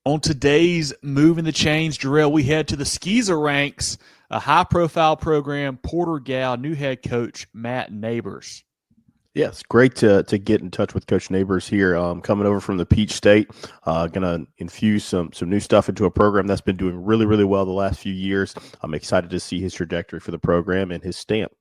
On today's Moving the Chains, Jerel, we head to the SCISA ranks, a high-profile program, Porter-Gaud, new head coach Matt Neighbors. Yes, great to get in touch with Coach Neighbors here, coming over from the Peach State. Going to infuse some new stuff into a program that's been doing really, really well the last few years. I'm excited to see his trajectory for the program and his stamp.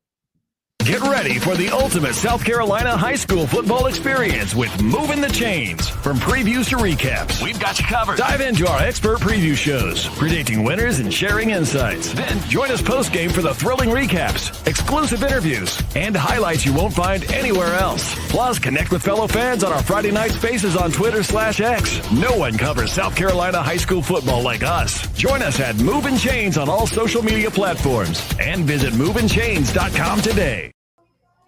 Get ready for the ultimate South Carolina high school football experience with Movin The Chains. From previews to recaps, we've got you covered. Dive into our expert preview shows, predicting winners and sharing insights. Then join us post-game for the thrilling recaps, exclusive interviews, and highlights you won't find anywhere else. Plus, connect with fellow fans on our Friday night spaces on Twitter/X. No one covers South Carolina high school football like us. Join us at Movin Chains on all social media platforms and visit movinchains.com today.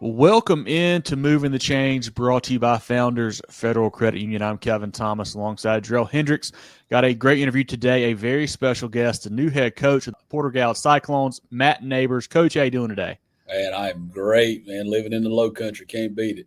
Welcome into Moving the Chains, brought to you by Founders Federal Credit Union. I'm Kevin Thomas alongside Jerel Hendricks. Got a great interview today, a very special guest, the new head coach of the Porter-Gaud Cyclones, Matt Neighbors. Coach, how you doing today? Man, I'm great, man. Living in the low country, can't beat it.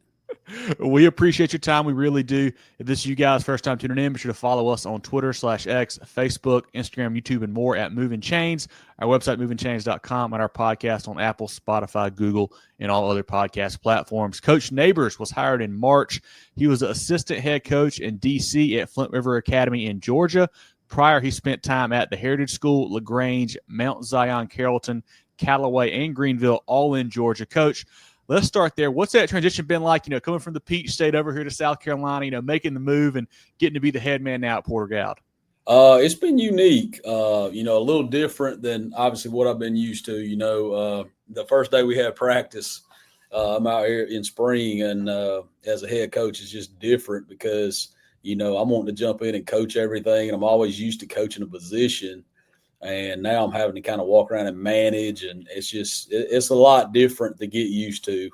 We appreciate your time. We really do. If this is you guys' first time tuning in, be sure to follow us on Twitter/X, Facebook, Instagram, YouTube, and more at Movin Chains, our website, movinchains.com, and our podcast on Apple, Spotify, Google, and all other podcast platforms. Coach Neighbors was hired in March. He was the assistant head coach in D.C. at Flint River Academy in Georgia. Prior, he spent time at the Heritage School, LaGrange, Mount Zion, Carrollton, Callaway, and Greenville, all in Georgia. Coach, let's start there. What's that transition been like, coming from the Peach State over here to South Carolina, making the move and getting to be the head man now at Porter-Gaud? It's been unique, a little different than obviously what I've been used to. The first day we had practice, I'm out here in spring, and as a head coach, it's just different because, I'm wanting to jump in and coach everything, and I'm always used to coaching a position. And now I'm having to kind of walk around and manage, and it's a lot different to get used to.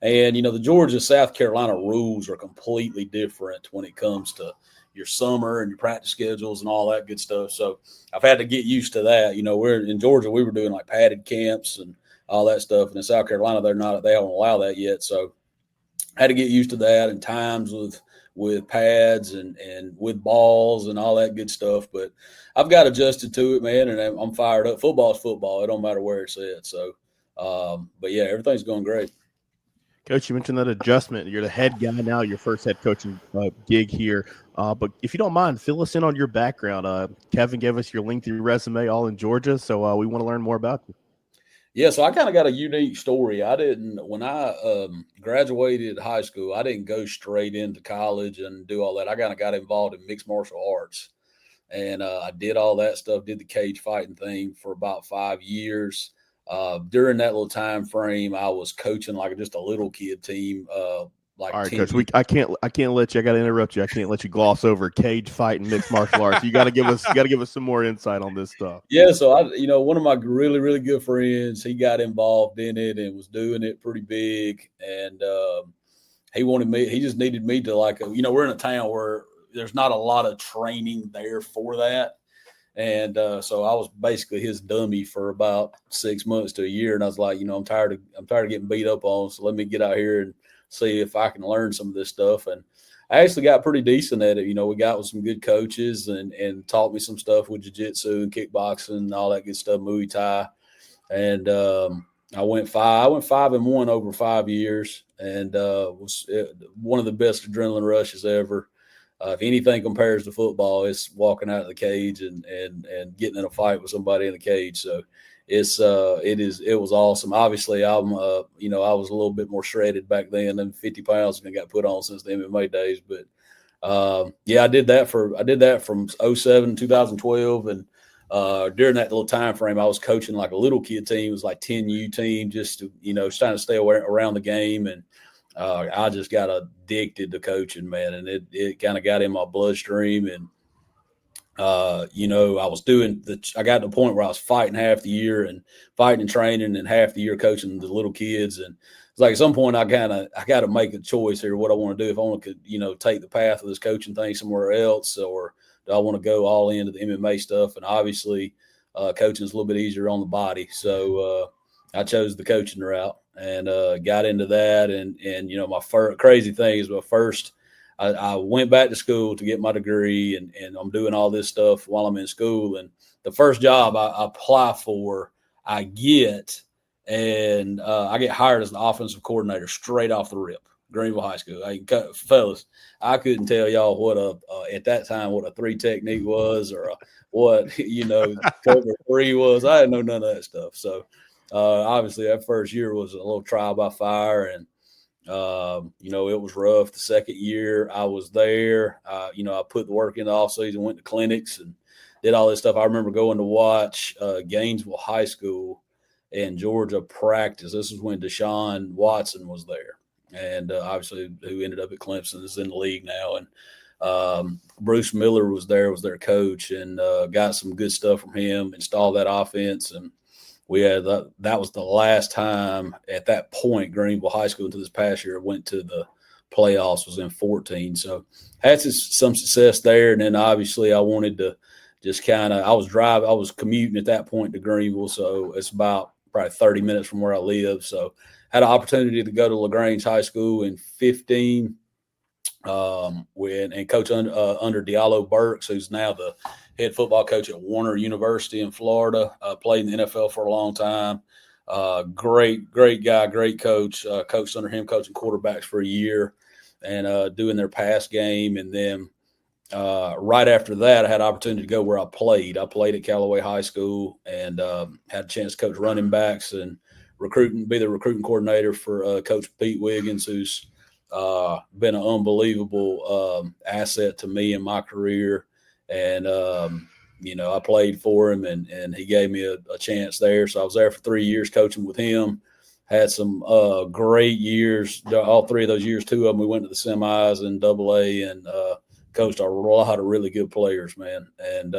The Georgia, South Carolina rules are completely different when it comes to your summer and your practice schedules and all that good stuff. So I've had to get used to that. We're in Georgia, we were doing like padded camps and all that stuff. And in South Carolina, they don't allow that yet. So I had to get used to that, and times with pads and with balls and all that good stuff. But I've got adjusted to it, man, and I'm fired up. Football is football. It don't matter where it's at. So, but yeah, everything's going great. Coach, you mentioned that adjustment. You're the head guy now, your first head coaching gig here. But if you don't mind, fill us in on your background. Kevin gave us your lengthy resume all in Georgia, so we want to learn more about you. Yeah, so I kind of got a unique story. When I graduated high school, I didn't go straight into college and do all that. I kind of got involved in mixed martial arts, and I did all that stuff, did the cage fighting thing for about 5 years. During that little time frame, I was coaching like just a little kid team. All right, Coach, I can't let you. I got to interrupt you. I can't let you gloss over cage fight and mixed martial arts. You got to give us some more insight on this stuff. Yeah, so one of my really, really good friends, he got involved in it and was doing it pretty big. And he just needed me to we're in a town where there's not a lot of training there for that. And so I was basically his dummy for about 6 months to a year. And I was like, I'm tired of getting beat up on. So let me get out here and see if I can learn some of this stuff. And I actually got pretty decent at it. We got with some good coaches and taught me some stuff with jiu-jitsu and kickboxing and all that good stuff, Muay Thai. And I went 5-1 over 5 years, and was one of the best adrenaline rushes ever. If anything compares to football, it's walking out of the cage and getting in a fight with somebody in the cage. So it was awesome. Obviously, I was a little bit more shredded back then than 50 pounds and got put on since the MMA days. But I did that from 2007 to 2012, and during that little time frame, I was coaching like a little kid team. It was like 10U team, just to, trying to stay around the game. And I just got addicted to coaching, man, and it kind of got in my bloodstream. And I got to the point where I was fighting half the year and fighting and training, and half the year coaching the little kids. And it's like at some point I got to make a choice here, what I want to do, if I want to, take the path of this coaching thing somewhere else, or do I want to go all into the MMA stuff? And obviously coaching is a little bit easier on the body. So I chose the coaching route and got into that. And my crazy thing is my first I went back to school to get my degree, and I'm doing all this stuff while I'm in school. And the first job I apply for, I get, and I get hired as an offensive coordinator straight off the rip, Greenville High School. Fellas, I couldn't tell y'all what at that time what a 3 technique was, or what cover 3 was. I didn't know none of that stuff. So obviously that first year was a little trial by fire, and it was rough. The second year I was there, I put the work in the off season, went to clinics and did all this stuff. I remember going to watch Gainesville High School and Georgia practice. This is when Deshaun Watson was there, and obviously who ended up at Clemson, is in the league now. And Bruce Miller was their coach, and got some good stuff from him, installed that offense. And we had that was the last time at that point Greenville High School until this past year went to the playoffs, was in 2014. So had some success there. And then obviously I wanted to just I was commuting at that point to Greenville. So it's about probably 30 minutes from where I live. So had an opportunity to go to LaGrange High School in 2015. And coach under Diallo Burks, who's now the head football coach at Warner University in Florida, played in the NFL for a long time. Great guy, great coach. Coached under him, coaching quarterbacks for a year and doing their pass game. And then right after that, I had an opportunity to go where I played. I played at Callaway High School and had a chance to coach running backs and be the recruiting coordinator for Coach Pete Wiggins, who's been an unbelievable asset to me in my career. And, I played for him and he gave me a chance there. So I was there for 3 years coaching with him, had some great years. All 3 of those years, 2 of them, we went to the semis in AA and coached a lot of really good players, man. And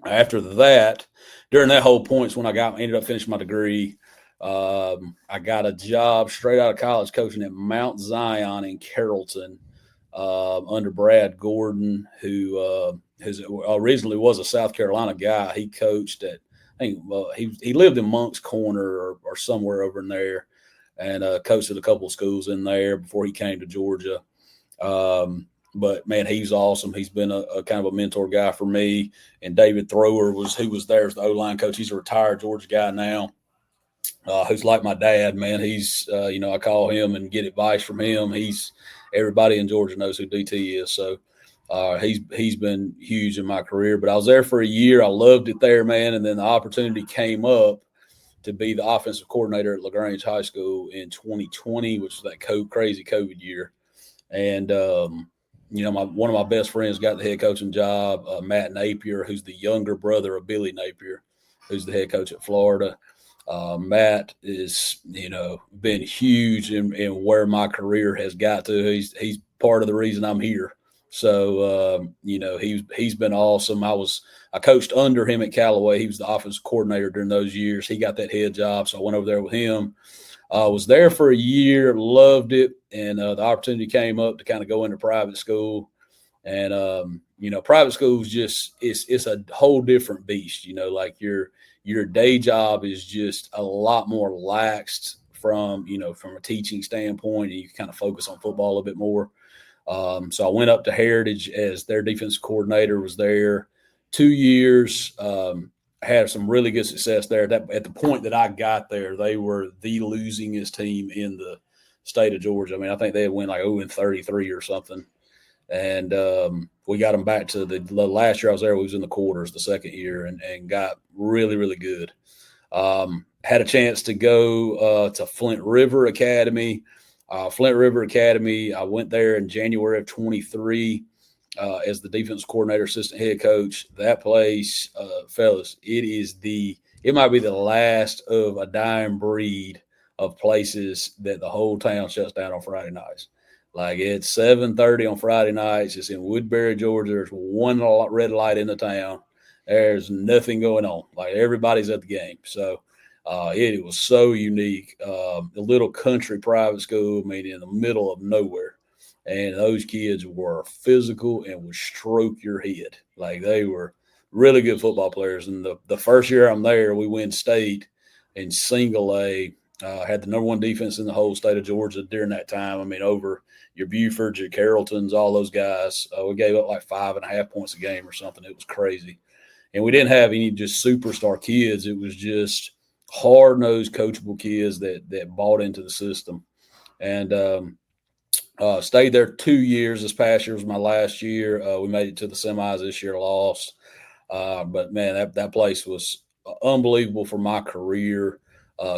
after that, during that whole point is when I ended up finishing my degree. I got a job straight out of college coaching at Mount Zion in Carrollton under Brad Gordon, who originally was a South Carolina guy. He coached at, he lived in Monk's Corner or somewhere over in there, and coached at a couple of schools in there before he came to Georgia. But man, he's awesome. He's been a kind of a mentor guy for me. And David Thrower who was there as the O-line coach. He's a retired Georgia guy now. Who's like my dad, man. He's, I call him and get advice from him. Everybody in Georgia knows who DT is. So he's been huge in my career. But I was there for a year. I loved it there, man. And then the opportunity came up to be the offensive coordinator at LaGrange High School in 2020, which was that crazy COVID year. And, one of my best friends got the head coaching job, Matt Napier, who's the younger brother of Billy Napier, who's the head coach at Florida. Matt is, been huge in where my career has got to. He's part of the reason I'm here. So, he's been awesome. I coached under him at Callaway. He was the offensive coordinator during those years. He got that head job. So I went over there with him. Was there for a year, loved it. And the opportunity came up to kind of go into private school. And, private school is it's a whole different beast, like your day job is just a lot more laxed from a teaching standpoint, and you kind of focus on football a little bit more. So I went up to Heritage as their defensive coordinator, was there 2 years, had some really good success there. At the point that I got there, they were the losingest team in the state of Georgia. I mean, I think they had went like 0-33 or something. And we got them back to the last year I was there. We was in the quarters the second year and got really, really good. Had a chance to go to Flint River Academy. Flint River Academy, I went there in January of 23 as the defense coordinator, assistant head coach. That place, fellas, it might be the last of a dying breed of places that the whole town shuts down on Friday nights. Like it's 7:30 on Friday nights. It's in Woodbury, Georgia. There's one red light in the town. There's nothing going on. Like everybody's at the game. So it was so unique. A little country private school, I mean, in the middle of nowhere. And those kids were physical and would stroke your head. Like they were really good football players. And the first year I'm there, we win state in single A. Had the number one defense in the whole state of Georgia during that time. I mean, over your Bufords, your Carrolltons, all those guys. We gave up like 5.5 points a game or something. It was crazy. And we didn't have any just superstar kids. It was just hard-nosed, coachable kids that bought into the system. And stayed there 2 years. This past year was my last year. We made it to the semis this year, lost. But, man, that place was unbelievable for my career.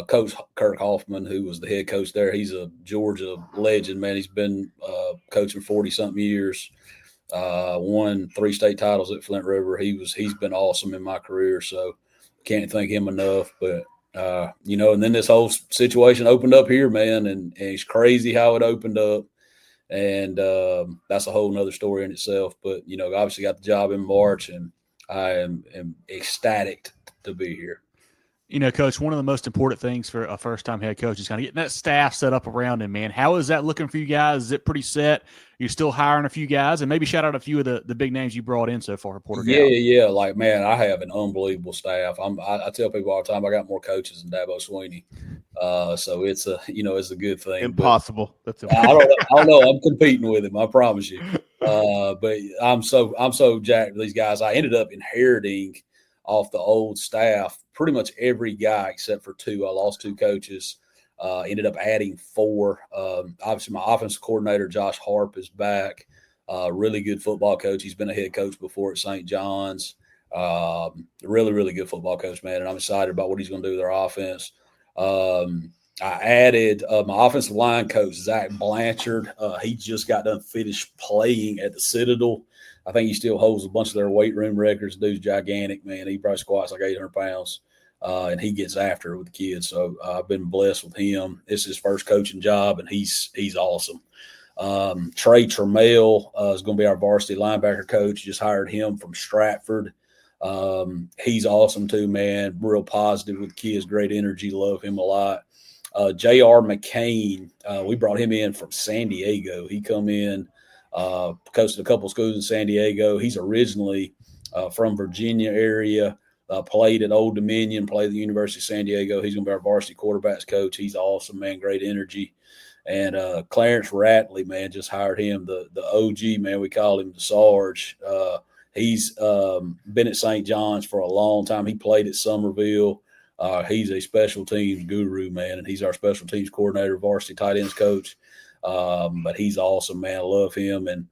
Coach Kirk Hoffman, who was the head coach there, he's a Georgia legend, man. He's been coaching 40-something years, won 3 state titles at Flint River. He's been awesome in my career, so can't thank him enough. But, and then this whole situation opened up here, man, and it's crazy how it opened up. And that's a whole nother story in itself. But, obviously got the job in March, and I am ecstatic to be here. Coach, one of the most important things for a first-time head coach is kind of getting that staff set up around him, man. How is that looking for you guys? Is it pretty set? You're still hiring a few guys? And maybe shout out a few of the big names you brought in so far, Porter-Gaud. Yeah. Like, man, I have an unbelievable staff. I tell people all the time I got more coaches than Dabo Sweeney. So it's a good thing. Impossible. That's I don't know. I'm competing with him. I promise you. But I'm so jacked with these guys. I ended up inheriting off the old staff pretty much every guy except for 2. I lost 2 coaches. Ended up adding 4. Obviously, my offensive coordinator, Josh Harp, is back. Really good football coach. He's been a head coach before at St. John's. Really, really good football coach, man, and I'm excited about what he's going to do with their offense. I added my offensive line coach, Zach Blanchard. He just got done finished playing at the Citadel. I think he still holds a bunch of their weight room records. Dude's gigantic, man. He probably squats like 800 pounds, and he gets after it with the kids. So I've been blessed with him. It's his first coaching job, and he's awesome. Trey Trammell is going to be our varsity linebacker coach. Just hired him from Stratford. He's awesome too, man. Real positive with kids, great energy. Love him a lot. J.R. McCain, we brought him in from San Diego. He come in, coached a couple schools in San Diego. He's originally from Virginia area, played at Old Dominion, played at the University of San Diego. He's going to be our varsity quarterbacks coach. He's awesome, man. Great energy. And Clarence Ratley, man, just hired him, the OG, man. We call him the Sarge. He's been at St. John's for a long time. He played at Summerville. He's a special teams guru, man, and he's our special teams coordinator, varsity tight ends coach. But he's awesome, man. I love him. And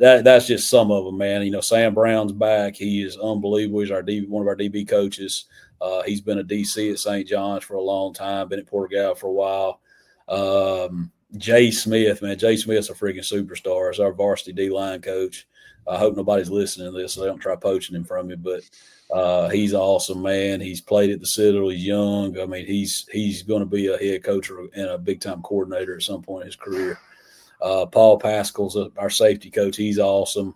that's just some of them, man. Sam Brown's back. He is unbelievable. He's one of our DB coaches. He's been a DC at St. John's for a long time, been at Porter-Gaud for a while. Jay Smith, man. Jay Smith's a freaking superstar. He's our varsity D-line coach. I hope nobody's listening to this, so they don't try poaching him from me. But he's awesome, man. He's played at the Citadel. He's young. I mean, he's going to be a head coach and a big-time coordinator at some point in his career. Paul Pascal's our safety coach. He's awesome.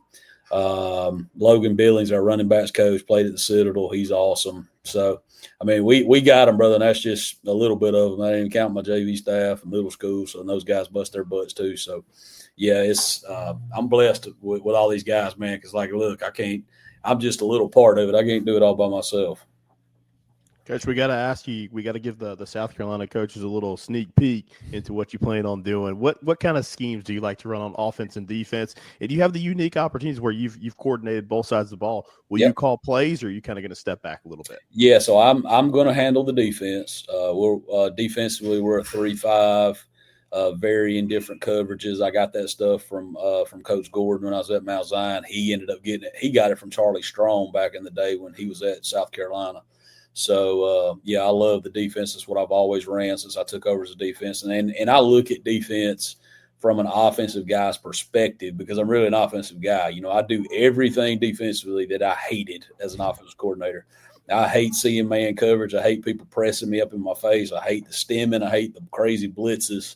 Logan Billings, our running backs coach, played at the Citadel. He's awesome. So, I mean, we got them, brother, and that's just a little bit of them. I didn't even count my JV staff and middle school, so those guys bust their butts too. So, yeah, it's I'm blessed with all these guys, man, because, like, look, I'm just a little part of it. I can't do it all by myself. Coach, we got to ask you, we got to give the South Carolina coaches a little sneak peek into what you plan on doing. What kind of schemes do you like to run on offense and defense? And you have the unique opportunities where you've coordinated both sides of the ball. Will you call plays, or are you kind of going to step back a little bit? Yeah, so I'm going to handle the defense. Defensively, we're a 3-5, varying different coverages. I got that stuff from Coach Gordon when I was at Mount Zion. He ended up getting it. He got it from Charlie Strong back in the day when he was at South Carolina. So, I love the defense. It's what I've always ran since I took over as a defense. And I look at defense from an offensive guy's perspective because I'm really an offensive guy. I do everything defensively that I hated as an offensive coordinator. I hate seeing man coverage. I hate people pressing me up in my face. I hate the stemming. I hate the crazy blitzes.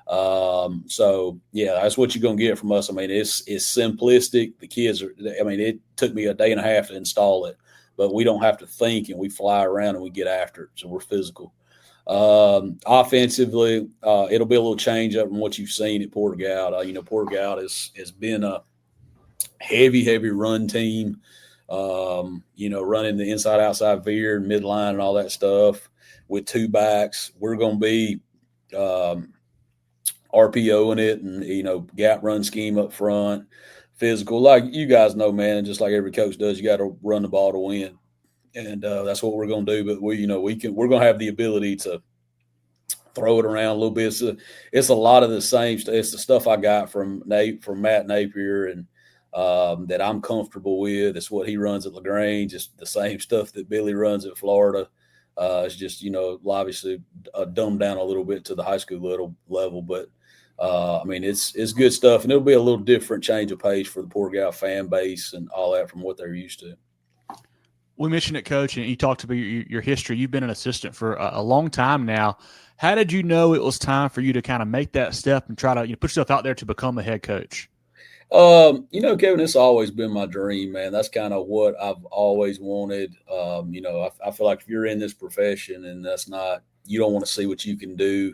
That's what you're going to get from us. I mean, it's simplistic. The kids it took me a day and a half to install it. But we don't have to think, and we fly around and we get after it. So we're physical. Offensively, it'll be a little change up from what you've seen at Porter-Gaud. Porter-Gaud has been a heavy run team. running the inside-outside veer and midline and all that stuff with two backs. We're going to be RPOing it and, gap run scheme up front, physical. Like you guys know, man, just like every coach does, you got to run the ball to win. And that's what we're going to do. But we're going to have the ability to throw it around a little bit. It's a lot of the same stuff. It's the stuff I got from Matt Napier and that I'm comfortable with. It's what he runs at LaGrange. It's the same stuff that Billy runs at Florida. It's just, obviously dumbed down a little bit to the high school level. But, it's good stuff. And it'll be a little different change of pace for the Porter-Gaud fan base and all that from what they're used to. We mentioned it, Coach, and you talked about your history. You've been an assistant for a long time now. How did you know it was time for you to kind of make that step and try to put yourself out there to become a head coach? Kevin, it's always been my dream, man. That's kind of what I've always wanted. I feel like if you're in this profession and you don't want to see what you can do,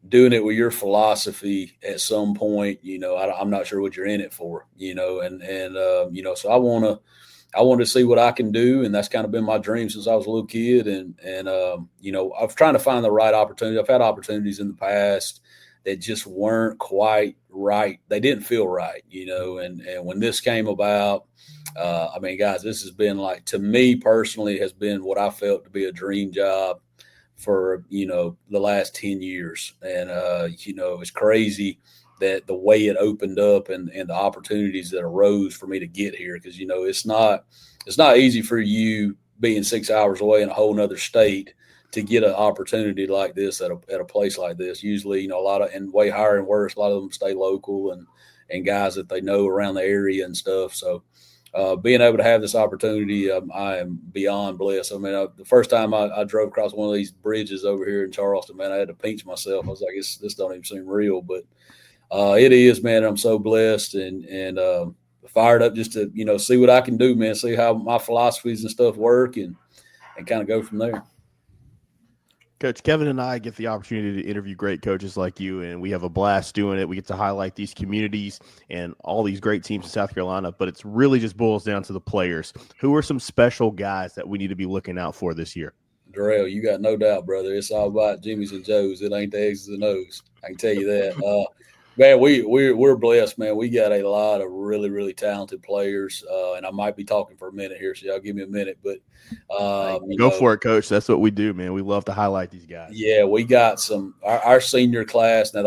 doing it with your philosophy at some point, I'm not sure what you're in it for, so I want to see what I can do. And that's kind of been my dream since I was a little kid. And I'm trying to find the right opportunity. I've had opportunities in the past that just weren't quite right. They didn't feel right, and when this came about, guys, this has been to me personally has been what I felt to be a dream job for, the last 10 years. And, it's crazy that the way it opened up and the opportunities that arose for me to get here. Cause it's not easy for you being 6 hours away in a whole nother state to get an opportunity like this at a place like this. Usually, a lot of, and way higher and worse, a lot of them stay local and guys that they know around the area and stuff. So being able to have this opportunity, I am beyond blessed. The first time I drove across one of these bridges over here in Charleston, man, I had to pinch myself. I was like, this don't even seem real, but it is, man. I'm so blessed and fired up just to, see what I can do, man, see how my philosophies and stuff work and kind of go from there. Coach, Kevin and I get the opportunity to interview great coaches like you, and we have a blast doing it. We get to highlight these communities and all these great teams in South Carolina, but it's really just boils down to the players. Who are some special guys that we need to be looking out for this year? Jerel, you got no doubt, brother. It's all about Jimmy's and Joe's. It ain't the X's and O's. I can tell you that. Man, we're blessed, man. We got a lot of really, really talented players, and I might be talking for a minute here, so y'all give me a minute. But go for it, Coach. That's what we do, man. We love to highlight these guys. Yeah, we got our senior class. Now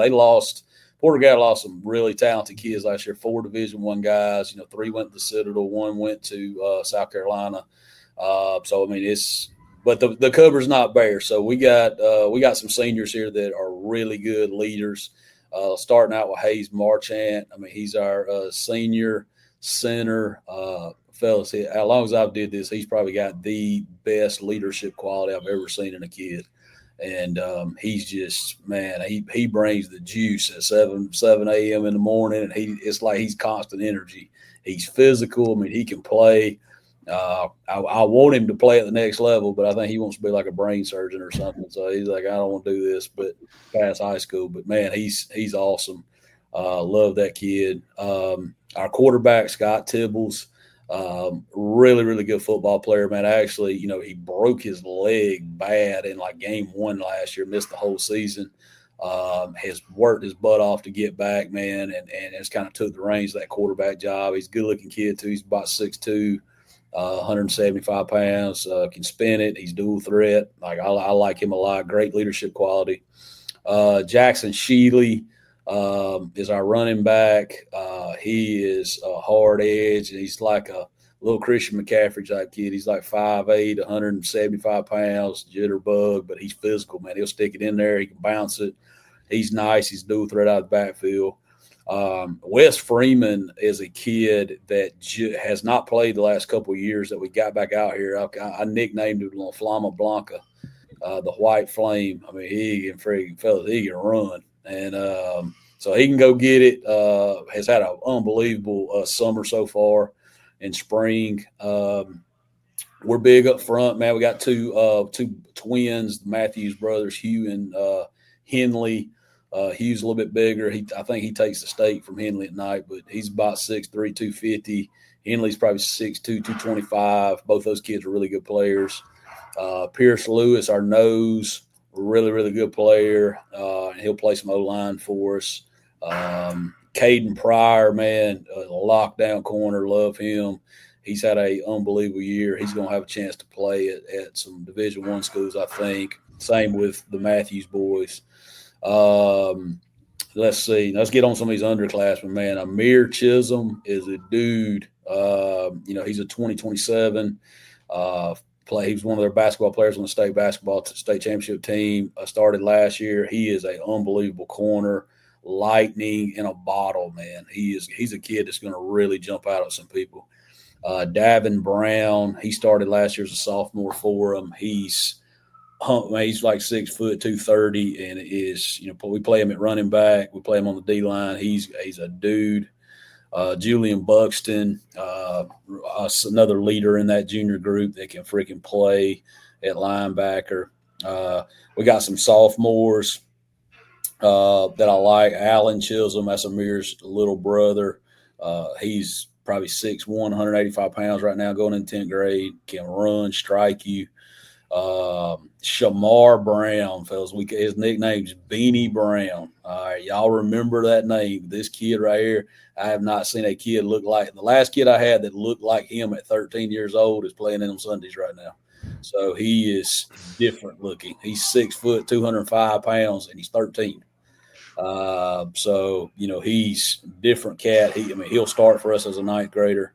Porter-Gaud lost some really talented kids last year. 4 Division I guys. 3 went to the Citadel, 1 went to South Carolina. But the cover's not bare. So we got some seniors here that are really good leaders. Starting out with Hayes Marchant. He's our senior center. Fellas, as long as I've did this, he's probably got the best leadership quality I've ever seen in a kid. And he's just, man, he brings the juice at 7 a.m. in the morning, and it's like he's constant energy. He's physical. He can play. I want him to play at the next level, but I think he wants to be like a brain surgeon or something. So he's like, I don't want to do this, but past high school. But man, he's awesome. Love that kid. Our quarterback, Scott Tibbles, really, really good football player, man. Actually, he broke his leg bad in game 1 last year, missed the whole season. Has worked his butt off to get back, man, and has kind of took the reins of that quarterback job. He's a good looking kid too. He's about 6'2". 175 pounds, can spin it. He's dual threat. I like him a lot. Great leadership quality. Jackson Sheely is our running back. He is a hard edge. He's like a little Christian McCaffrey type kid. He's like 5'8", 175 pounds, jitterbug, but he's physical, man. He'll stick it in there. He can bounce it. He's nice. He's dual threat out of the backfield. Wes Freeman is a kid that has not played the last couple of years that we got back out here. I nicknamed him La Flama Blanca, the White Flame. He can run. And so he can go get it. Has had an unbelievable summer so far in spring. We're big up front, man. We got two twins, the Matthews brothers, Hugh and Henley. Hugh's a little bit bigger. I think he takes the state from Henley at night, but he's about 6'3", 250. Henley's probably 6'2", 225. Both those kids are really good players. Pierce Lewis, our nose, really, really good player. And he'll play some O-line for us. Caden Pryor, man, a lockdown corner, love him. He's had an unbelievable year. He's going to have a chance to play at some Division I schools, I think. Same with the Matthews boys. Let's see. Let's get on some of these underclassmen, man. Amir Chisholm is a dude. He's a 2027. He was one of their basketball players on the state championship team. Started last year. He is an unbelievable corner, lightning in a bottle, man. He's a kid that's going to really jump out at some people. Davin Brown, he started last year as a sophomore for him. He's like 6 foot 230, and we play him at running back. We play him on the D line. He's a dude. Julian Buxton, another leader in that junior group that can freaking play at linebacker. We got some sophomores that I like. Alan Chisholm, that's Amir's little brother. He's probably 6'1", 185 pounds right now, going in 10th grade. Can run, strike you. Shamar Brown, fellas. His nickname's Beanie Brown. All right, y'all remember that name. This kid right here, I have not seen a kid look like – the last kid I had that looked like him at 13 years old is playing in them Sundays right now. So he is different looking. He's 6 foot, 205 pounds, and he's 13. He's a different cat. He'll start for us as a ninth grader.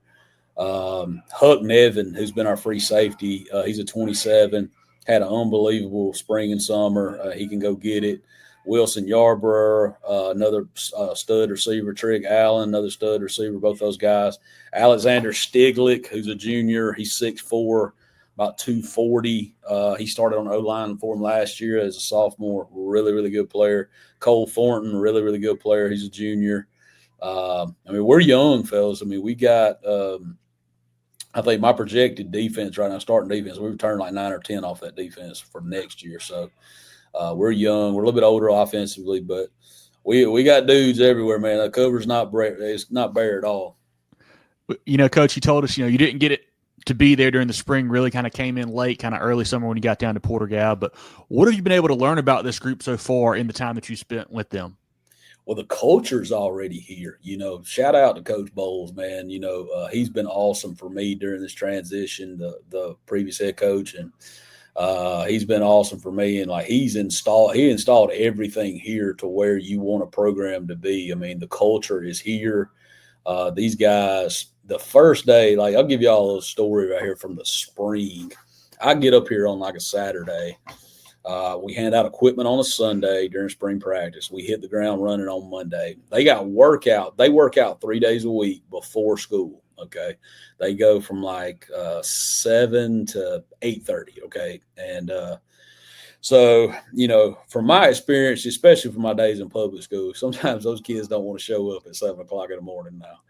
Huck Nevin, who's been our free safety, he's a 27, had an unbelievable spring and summer. He can go get it. Wilson Yarborough, another stud receiver. Trig Allen, another stud receiver, both those guys. Alexander Stiglick, who's a junior, he's 6'4", about 240. He started on O-line for him last year as a sophomore. Really, really good player. Cole Thornton, really, really good player. He's a junior. We're young, fellas. We got I think my projected defense right now, starting defense, we've turned like 9 or 10 off that defense for next year. So we're young. We're a little bit older offensively, but we got dudes everywhere, man. The cover's not bare. It's not bare at all. Coach, you told us, you didn't get it to be there during the spring, really kind of came in late, kind of early summer when you got down to Porter-Gaud. But what have you been able to learn about this group so far in the time that you spent with them? Well, the culture's already here. Shout out to Coach Bowles, man. He's been awesome for me during this transition, the previous head coach, and he's been awesome for me. And he installed everything here to where you want a program to be. The culture is here. These guys, the first day, I'll give you all a story right here from the spring. I get up here on a Saturday. We hand out equipment on a Sunday during spring practice. We hit the ground running on Monday. They got workout. They work out 3 days a week before school. Okay. They go from 7 to 8:30. Okay. And, from my experience, especially from my days in public school, sometimes those kids don't want to show up at 7 o'clock in the morning now.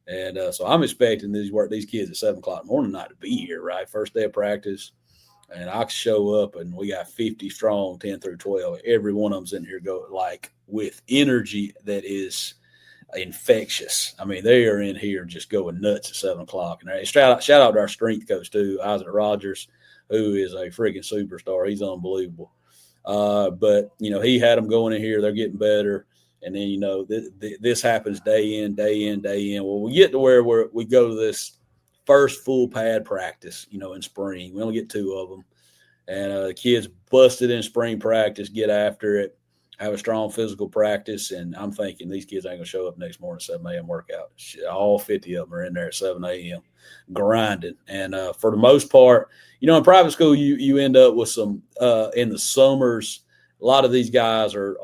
And so I'm expecting these kids at 7 o'clock in the morning not to be here, right? First day of practice. And I show up and we got 50 strong, 10 through 12. Every one of them's in here with energy that is infectious. They are in here just going nuts at 7 o'clock. And shout out to our strength coach too, Isaac Rogers, who is a freaking superstar. He's unbelievable. But he had them going in here. They're getting better. And then, this happens day in, day in, day in. Well, we get to where we go to this first full pad practice, in spring. We only get 2 of them. And the kids busted in spring practice, get after it, have a strong physical practice. And I'm thinking these kids ain't going to show up next morning at 7 a.m. workout. All 50 of them are in there at 7 a.m. grinding. And for the most part, in private school, you end up with some in the summers. A lot of these guys are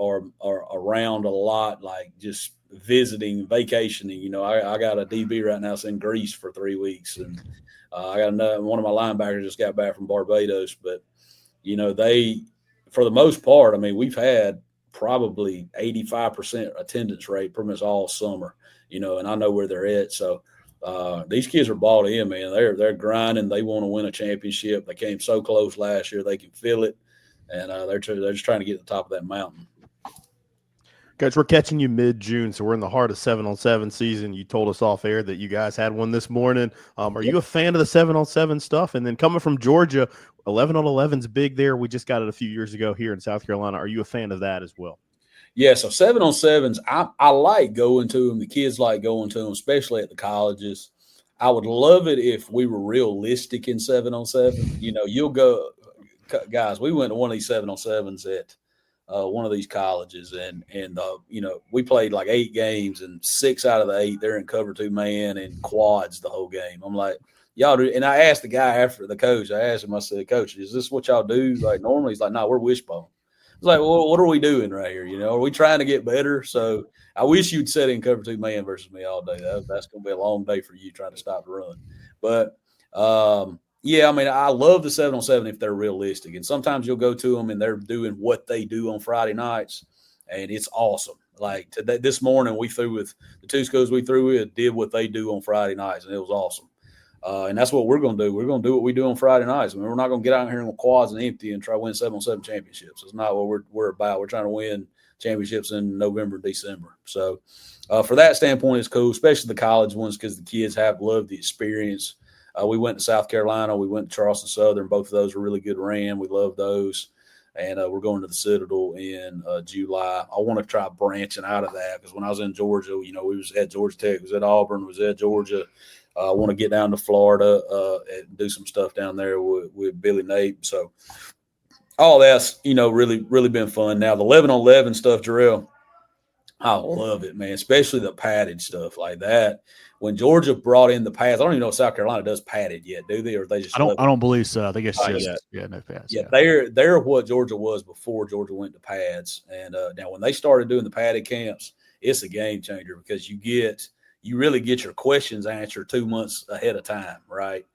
around a lot, just visiting, vacationing. I got a DB right now that's in Greece for 3 weeks, and I got one of my linebackers just got back from Barbados. But they, for the most part, we've had probably 85% attendance rate pretty much all summer. And I know where they're at. So these kids are bought in, man. They're grinding. They want to win a championship. They came so close last year. They can feel it, and they're just trying to get to the top of that mountain. Coach, we're catching you mid-June, so we're in the heart of 7-on-7 season. You told us off air that you guys had one this morning. Are you a fan of the 7-on-7 stuff? And then coming from Georgia, 11-on-11's big there. We just got it a few years ago here in South Carolina. Are you a fan of that as well? Yeah, so 7-on-7s, I like going to them. The kids like going to them, especially at the colleges. I would love it if we were realistic in 7-on-7. You'll go – guys, we went to one of these 7-on-7s at one of these colleges, and we played like 8 games, and 6 out of the 8 they're in cover 2 man and quads the whole game. I'm like, y'all do. And I asked the guy after the coach, I asked him, I said, Coach, is this what y'all do like normally? He's like, no, we're wishbone. I was like, well, what are we doing right here? Are we trying to get better? So I wish you'd sit in cover 2 man versus me all day. That's going to be a long day for you trying to stop the run. But yeah, I mean, I love the 7-on-7 if they're realistic. And sometimes you'll go to them and they're doing what they do on Friday nights, and it's awesome. Like this morning, we threw with the 2 schools we threw with, did what they do on Friday nights, and it was awesome. And that's what we're going to do. We're going to do what we do on Friday nights. I mean, we're not going to get out here in quads and empty and try to win 7-on-7 championships. It's not what we're about. We're trying to win championships in November, December. So for that standpoint, it's cool, especially the college ones, because the kids have loved the experience. We went to South Carolina. We went to Charleston Southern. Both of those were really good ran. We love those. And we're going to the Citadel in July. I want to try branching out of that because when I was in Georgia, we was at Georgia Tech, was at Auburn, was at Georgia. I want to get down to Florida and do some stuff down there with Billy Nape. So all that's, really, really been fun. Now, the 11-on-11 stuff, Jerel, I love it, man, especially the padded stuff like that. When Georgia brought in the pads, I don't even know if South Carolina does padded yet, do they? Or they just I don't believe so. I think it's just no pads. Yeah, they're what Georgia was before Georgia went to pads. And now when they started doing the padded camps, it's a game changer because you really get your questions answered 2 months ahead of time, right?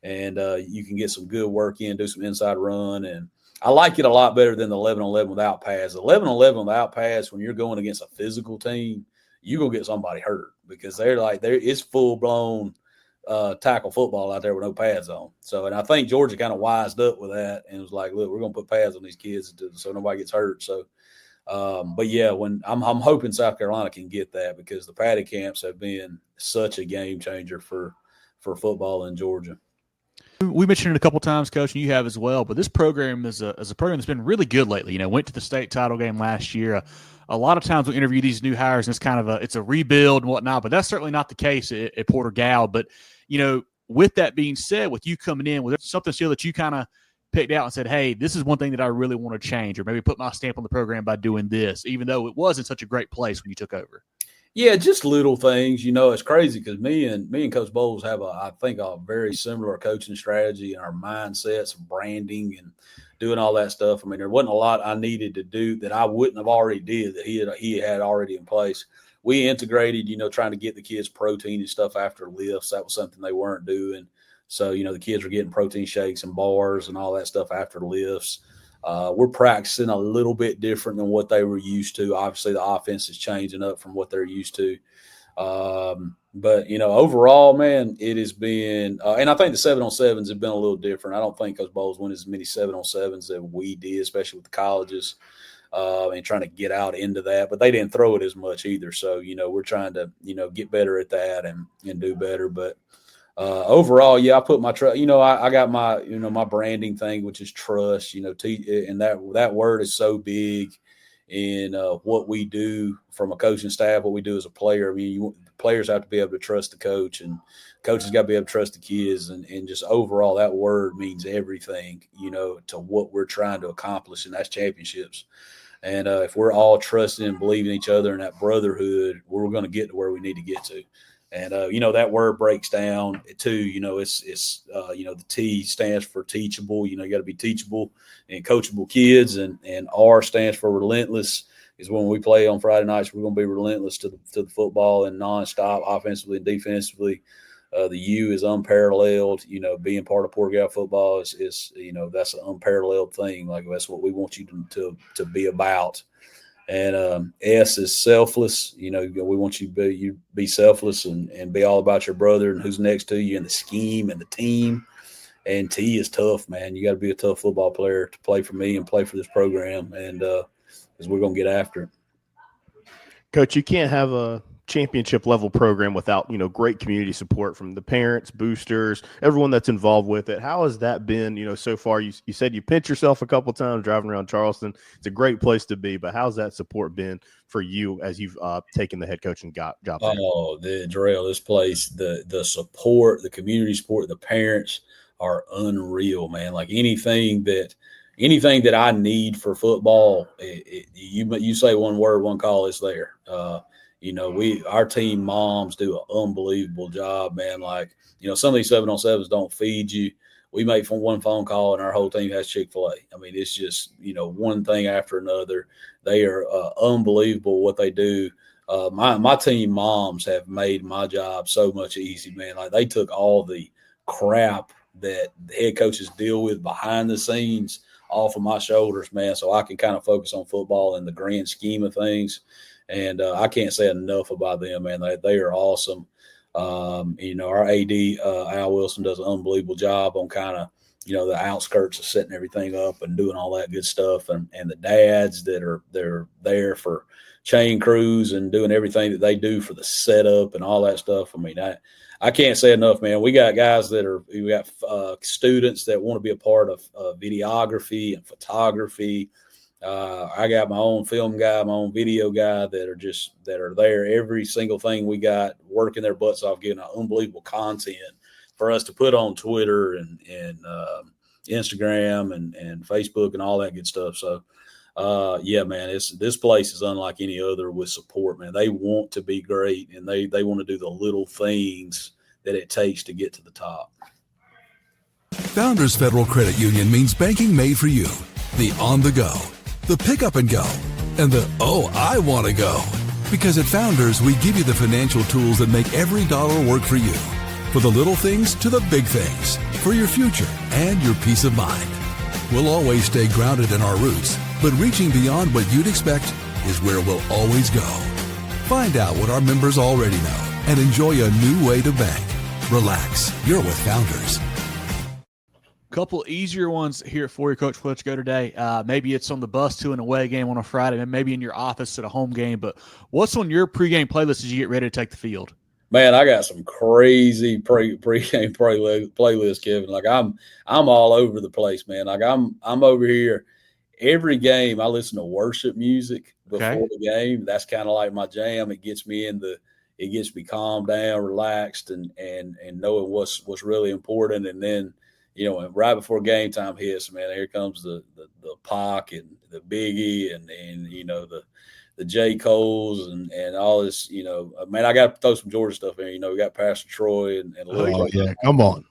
And you can get some good work in, do some inside run. And I like it a lot better than the 11-on-11 without pads. The 11-on-11 without pads, when you're going against a physical team, you're going to get somebody hurt because it's full-blown tackle football out there with no pads on. So, and I think Georgia kind of wised up with that and was like, look, we're going to put pads on these kids so nobody gets hurt. So, but yeah, when I'm hoping South Carolina can get that because the padded camps have been such a game changer for football in Georgia. We mentioned it a couple times, Coach, and you have as well. But this program is a program that's been really good lately. Went to the state title game last year. A lot of times we interview these new hires, and it's kind of it's a rebuild and whatnot. But that's certainly not the case at Porter-Gaud. But with that being said, with you coming in, was there something still that you kind of picked out and said, hey, this is one thing that I really want to change, or maybe put my stamp on the program by doing this, even though it was in such a great place when you took over? Yeah, just little things. It's crazy because me and Coach Bowles have I think a very similar coaching strategy and our mindsets, branding, and doing all that stuff. I mean, there wasn't a lot I needed to do that I wouldn't have already did that he had already in place. We integrated, trying to get the kids protein and stuff after lifts. That was something they weren't doing. So, the kids were getting protein shakes and bars and all that stuff after the lifts. We're practicing a little bit different than what they were used to. Obviously, the offense is changing up from what they're used to. But, overall, man, it has been and I think the 7-on-7s have been a little different. I don't think Coach Bowles won as many 7-on-7s that we did, especially with the colleges and trying to get out into that. But they didn't throw it as much either. So, we're trying to, get better at that and do better. But overall, yeah, I put my trust. I got my my branding thing, which is trust. And that word is so big in what we do from a coaching staff, what we do as a player. I mean, players have to be able to trust the coach, and coaches got to be able to trust the kids, and just overall, that word means everything. To what we're trying to accomplish, and that's championships. And if we're all trusting and believing each other in that brotherhood, we're going to get to where we need to get to. And, that word breaks down too, it's the T stands for teachable. You got to be teachable and coachable kids. And R stands for relentless, is when we play on Friday nights, we're going to be relentless to the football and nonstop offensively and defensively. The U is unparalleled. Being part of Porter-Gaud football is that's an unparalleled thing. Like, that's what we want you to be about. And S is selfless. We want you to be selfless and be all about your brother and who's next to you and the scheme and the team. And T is tough, man. You got to be a tough football player to play for me and play for this program. And because we're going to get after it. Coach, you can't have a championship level program without, great community support from the parents, boosters, everyone that's involved with it. How has that been, so far? You said you pinched yourself a couple times driving around Charleston. It's a great place to be, but how's that support been for you as you've taken the head coaching job there? Oh, Jerel, this place, the support, the community support, the parents are unreal, man. Like anything that I need for football, you say one word, one call, it's there. Our team moms do an unbelievable job, man. Like, some of these 7-on-7s don't feed you. We make one phone call and our whole team has Chick-fil-A. I mean, it's just, one thing after another. They are unbelievable what they do. My team moms have made my job so much easy, man. Like they took all the crap that the head coaches deal with behind the scenes off of my shoulders, man, so I can kind of focus on football in the grand scheme of things. And I can't say enough about them, man. They are awesome. Our AD, Al Wilson, does an unbelievable job on kind of, the outskirts of setting everything up and doing all that good stuff. And the dads they're there for chain crews and doing everything that they do for the setup and all that stuff. I mean, I can't say enough, man. We got guys we got students that want to be a part of videography and photography. I got my own film guy, my own video guy that are there. Every single thing we got, working their butts off, getting unbelievable content for us to put on Twitter and Instagram and Facebook and all that good stuff. So, yeah, man, this place is unlike any other with support, man. They want to be great, and they want to do the little things that it takes to get to the top. Founders Federal Credit Union means banking made for you. The on the go, the pick up and go, and the I want to go. Because at Founders, we give you the financial tools that make every dollar work for you. For the little things to the big things. For your future and your peace of mind. We'll always stay grounded in our roots, but reaching beyond what you'd expect is where we'll always go. Find out what our members already know and enjoy a new way to bank. Relax, you're with Founders. Couple easier ones here for you, Coach, before let's go today. Maybe it's on the bus to an away game on a Friday, and maybe in your office at a home game. But what's on your pregame playlist as you get ready to take the field? Man, I got some crazy pregame playlist, Kevin. Like I'm all over the place, man. Like I'm over here every game. I listen to worship music before the game. That's kind of like my jam. It gets me calmed down, relaxed, and knowing what's really important. And then, right before game time hits, man, here comes the Pac and the Biggie and the J. Cole's and all this, man, I got to throw some Georgia stuff in. We got Pastor Troy and come on.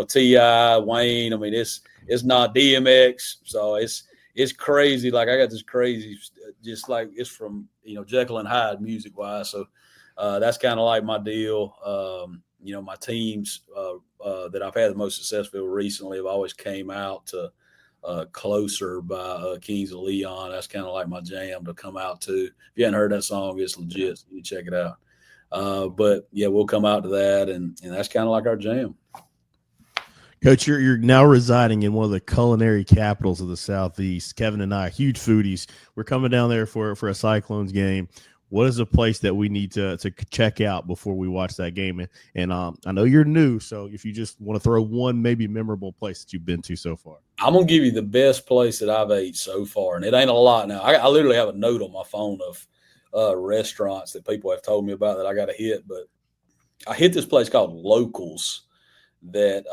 T.I., Wayne. I mean, it's not DMX, so it's crazy. Like I got this crazy, just like it's from Jekyll and Hyde music wise. So that's kind of like my deal. My teams that I've had the most success with recently have always came out to Closer by Kings of Leon. That's kind of like my jam to come out to. If you hadn't heard that song, it's legit. So you check it out. But yeah, we'll come out to that, and that's kind of like our jam. Coach, you're now residing in one of the culinary capitals of the Southeast. Kevin and I, huge foodies. We're coming down there for a Cyclones game. What is a place that we need to check out before we watch that game? And I know you're new, so if you just want to throw one maybe memorable place that you've been to so far. I'm going to give you the best place that I've ate so far, and it ain't a lot now. I literally have a note on my phone of restaurants that people have told me about that I got to hit, but I hit this place called Locals that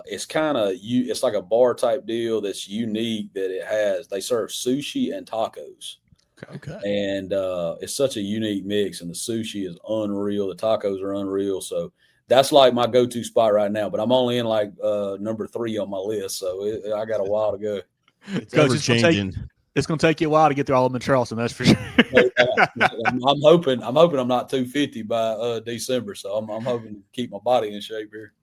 it's kind of it's like a bar type deal that's unique that they serve sushi and tacos. Okay. And it's such a unique mix, and the sushi is unreal. The tacos are unreal. So that's like my go-to spot right now, but I'm only in like number 3 on my list. So I got a while to go. It's ever changing. It's going to take you a while to get through all of them in Charleston. That's for sure. I'm hoping I'm not 250 by December. So I'm hoping to keep my body in shape here.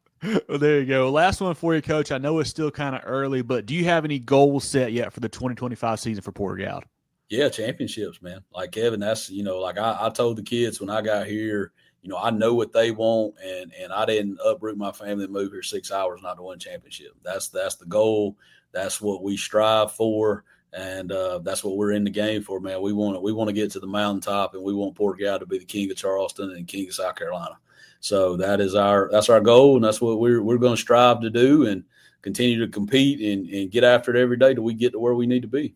Well, there you go. Last one for you, Coach. I know it's still kind of early, but do you have any goals set yet for the 2025 season for Porter-Gaud? Yeah, championships, man. Like Kevin, that's, like I told the kids when I got here, I know what they want, and I didn't uproot my family and move here 6 hours not to win championship. That's the goal. That's what we strive for. And that's what we're in the game for, man. We want to get to the mountaintop, and we want Porter-Gaud to be the king of Charleston and king of South Carolina. So that's our goal, and that's what we're going to strive to do, and continue to compete and get after it every day till we get to where we need to be.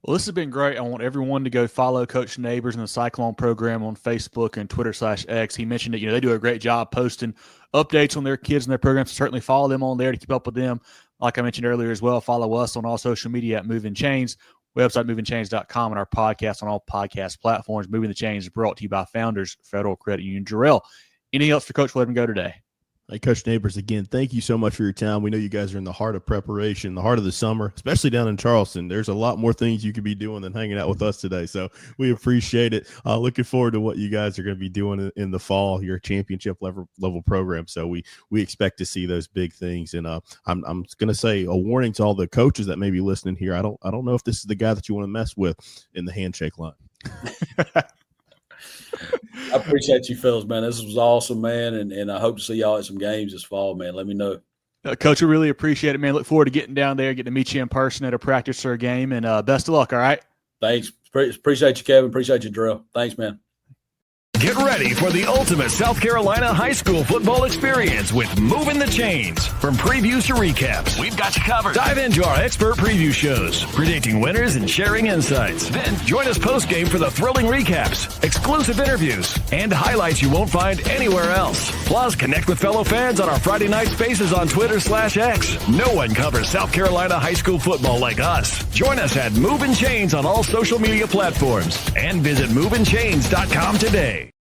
Well, this has been great. I want everyone to go follow Coach Neighbors and the Cyclone program on Facebook and Twitter/X. He mentioned that, they do a great job posting updates on their kids and their programs. Certainly follow them on there to keep up with them. Like I mentioned earlier as well, follow us on all social media at Movin Chains, website movinchains.com, and our podcast on all podcast platforms. Moving the Chains is brought to you by Founders Federal Credit Union. Jerel, anything else for Coach? Let him go today. Hey, Coach Neighbors, again, thank you so much for your time. We know you guys are in the heart of preparation, the heart of the summer, especially down in Charleston. There's a lot more things you could be doing than hanging out with us today, so we appreciate it. Looking forward to what you guys are going to be doing in the fall, your championship level program. So we expect to see those big things. And I'm going to say a warning to all the coaches that may be listening here. I don't know if this is the guy that you want to mess with in the handshake line. I appreciate you fellas, man. This was awesome, man, and I hope to see y'all at some games this fall, man. Let me know. Coach, we really appreciate it, man. Look forward to getting down there, getting to meet you in person at a practice or a game, and best of luck, all right? Thanks. Appreciate you, Kevin. Appreciate you, Jerel. Thanks, man. Get ready for the ultimate South Carolina high school football experience with Movin The Chains. From previews to recaps, we've got you covered. Dive into our expert preview shows, predicting winners and sharing insights. Then join us post-game for the thrilling recaps, exclusive interviews, and highlights you won't find anywhere else. Plus, connect with fellow fans on our Friday night spaces on Twitter/X. No one covers South Carolina high school football like us. Join us at Movin Chains on all social media platforms and visit movinchains.com today.